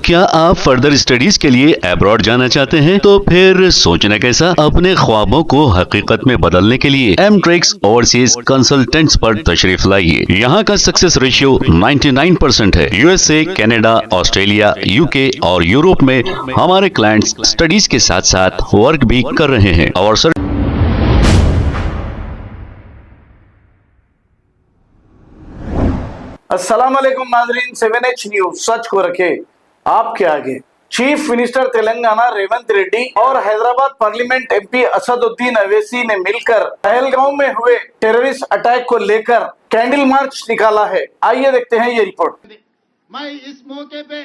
क्या आप further studies के लिए अब्रॉड जाना चाहते हैं? तो फिर सोचना कैसा, अपने ख्वाबों को हकीकत में बदलने के लिए एमट्रिक्स ओवरसीज कंसल्टेंट्स पर तशरीफ लाइए। यहाँ का सक्सेस रेशियो 99% है। यूएसए, कनाडा, ऑस्ट्रेलिया, यूके और यूरोप में हमारे क्लाइंट्स स्टडीज के साथ साथ वर्क भी कर रहे हैं और अस्सलाम वालेकुम नाजरीन, 7H न्यूज सच को रखे आपके आगे। चीफ मिनिस्टर तेलंगाना रेवंत रेड्डी और हैदराबाद पार्लियामेंट एमपी असदुद्दीन अवैसी ने मिलकर पहलगांव में हुए टेररिस्ट अटैक को लेकर कैंडल मार्च निकाला है। आइए देखते हैं ये रिपोर्ट। मैं इस मौके पे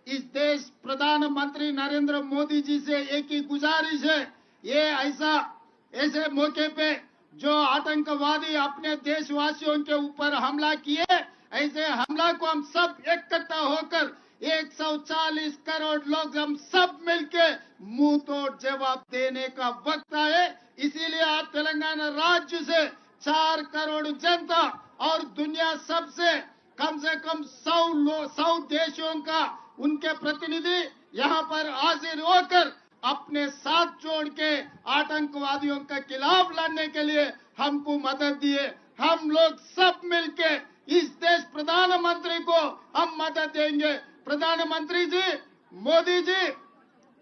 इस देश प्रधानमंत्री नरेंद्र मोदी जी से एक ही गुजारिश है, ये ऐसे मौके पे जो आतंकवादी अपने देशवासियों के ऊपर हमला किए, ऐसे हमला को हम सब इकट्ठा होकर 140 करोड़ लोग हम सब मिलके मुंह तोड़ जवाब देने का वक्त आए। इसीलिए आज तेलंगाना राज्य से 4 करोड़ जनता और दुनिया सबसे कम 100 देशों का उनके प्रतिनिधि यहाँ पर हाजिर होकर अपने साथ जोड़ के आतंकवादियों के खिलाफ लड़ने के लिए हमको मदद दिए। हम लोग सब मिलके इस देश प्रधानमंत्री को हम मदद देंगे। प्रधानमंत्री जी मोदी जी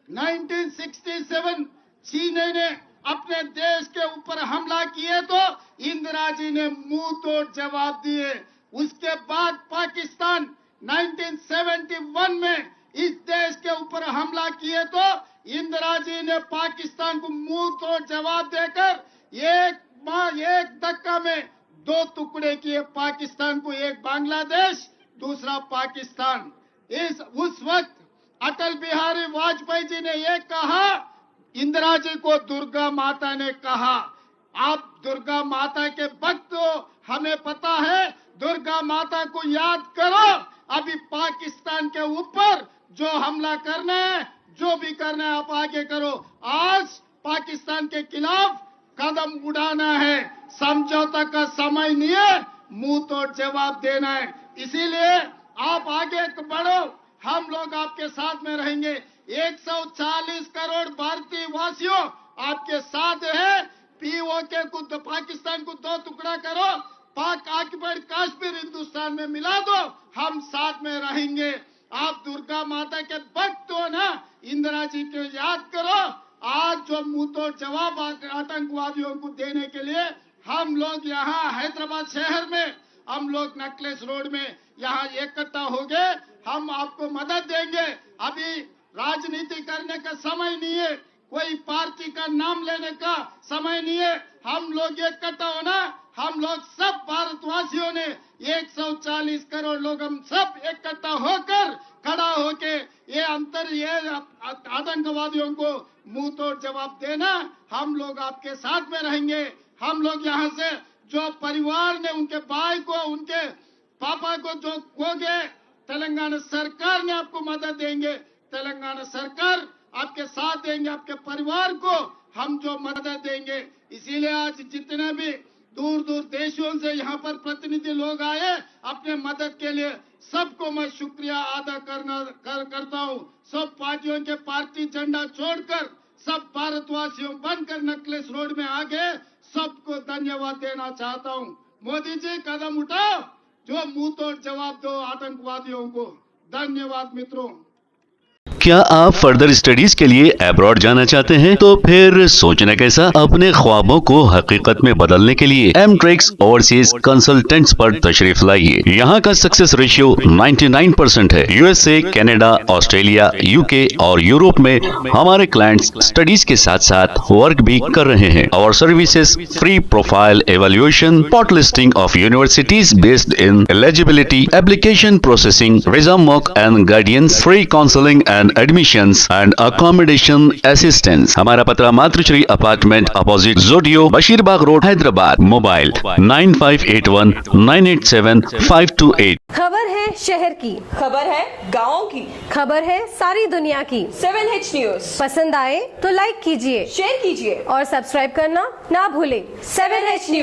1967 चीन ने अपने देश के ऊपर हमला किए तो इंदिरा जी ने मुंह तोड़ जवाब दिए। उसके बाद पाकिस्तान 1971 में इस देश के ऊपर हमला किए तो इंदिरा जी ने पाकिस्तान को मुंह तोड़ जवाब देकर एक धक्का में 2 टुकड़े किए पाकिस्तान को, एक बांग्लादेश दूसरा पाकिस्तान। उस वक्त अटल बिहारी वाजपेयी जी ने ये कहा, इंदिरा जी को दुर्गा माता ने कहा, आप दुर्गा माता के भक्त हो, हमें पता है, दुर्गा माता को याद करो। अभी पाकिस्तान के ऊपर जो हमला करना है, जो भी करना है आप आगे करो। आज पाकिस्तान के खिलाफ कदम उठाना है, समझौता का समय नहीं है, मुंह तोड़ जवाब देना है। इसीलिए आप आगे बढ़ो, हम लोग आपके साथ में रहेंगे। 140 करोड़ भारतीय वासियों आपके साथ है। पीओके को तो पाकिस्तान को 2 टुकड़ा करो, पाक ऑक्युपाइड कश्मीर हिंदुस्तान में मिला दो, हम साथ में रहेंगे। आप दुर्गा माता के भक्त हो ना, इंदिरा जी को याद करो। आज जो मुंह तोड़ जवाब आतंकवादियों को देने के लिए हम लोग यहाँ हैदराबाद शहर में, हम लोग नेकलेस रोड में यहाँ इकट्ठा हो गए। हम आपको मदद देंगे। अभी राजनीति करने का समय नहीं है, कोई पार्टी का नाम लेने का समय नहीं है। हम लोग इकट्ठा होना, हम लोग सब भारतवासियों ने 140 करोड़ लोग हम सब इकट्ठा होकर खड़ा होके ये आतंकवादियों को मुंह तोड़ जवाब देना। हम लोग आपके साथ में रहेंगे। हम लोग यहाँ से जो परिवार ने उनके भाई को, उनके पापा को जो खो गए, तेलंगाना सरकार ने आपको मदद देंगे। तेलंगाना सरकार आपके साथ देंगे, आपके परिवार को हम जो मदद देंगे। इसीलिए आज जितने भी दूर दूर देशों से यहाँ पर प्रतिनिधि लोग आए अपने मदद के लिए, सबको मैं शुक्रिया अदा करता हूँ। सब पार्टियों के पार्टी झंडा छोड़कर सब भारतवासियों बनकर नेकलेस रोड में आ गए, सबको धन्यवाद देना चाहता हूँ। मोदी जी कदम उठाओ, जो मुंह तोड़ जवाब दो आतंकवादियों को। धन्यवाद मित्रों। क्या आप फर्दर स्टडीज के लिए अब्रॉड जाना चाहते हैं? तो फिर सोचना कैसा, अपने ख्वाबों को हकीकत में बदलने के लिए एमट्रिक्स ओवरसीज कंसल्टेंट्स पर तशरीफ लाइए। यहाँ का सक्सेस रेशियो 99% है। यूएसए, कनाडा, ऑस्ट्रेलिया, यूके और यूरोप में हमारे क्लाइंट्स स्टडीज के साथ साथ वर्क भी कर रहे हैं और services free profile evaluation, spot listing of universities based in eligibility, application processing, visa mock and guidance, free counselling and admissions and accommodation assistance. हमारा पता मातृश्री अपार्टमेंट अपोजिट जोडियो, बशीरबाग रोड, हैदराबाद। मोबाइल 9581 987 528। खबर है शहर की, खबर है गाँव की, खबर है सारी दुनिया की। 7H न्यूज पसंद आए तो लाइक कीजिए, शेयर कीजिए और सब्सक्राइब करना ना भूले। 7H news.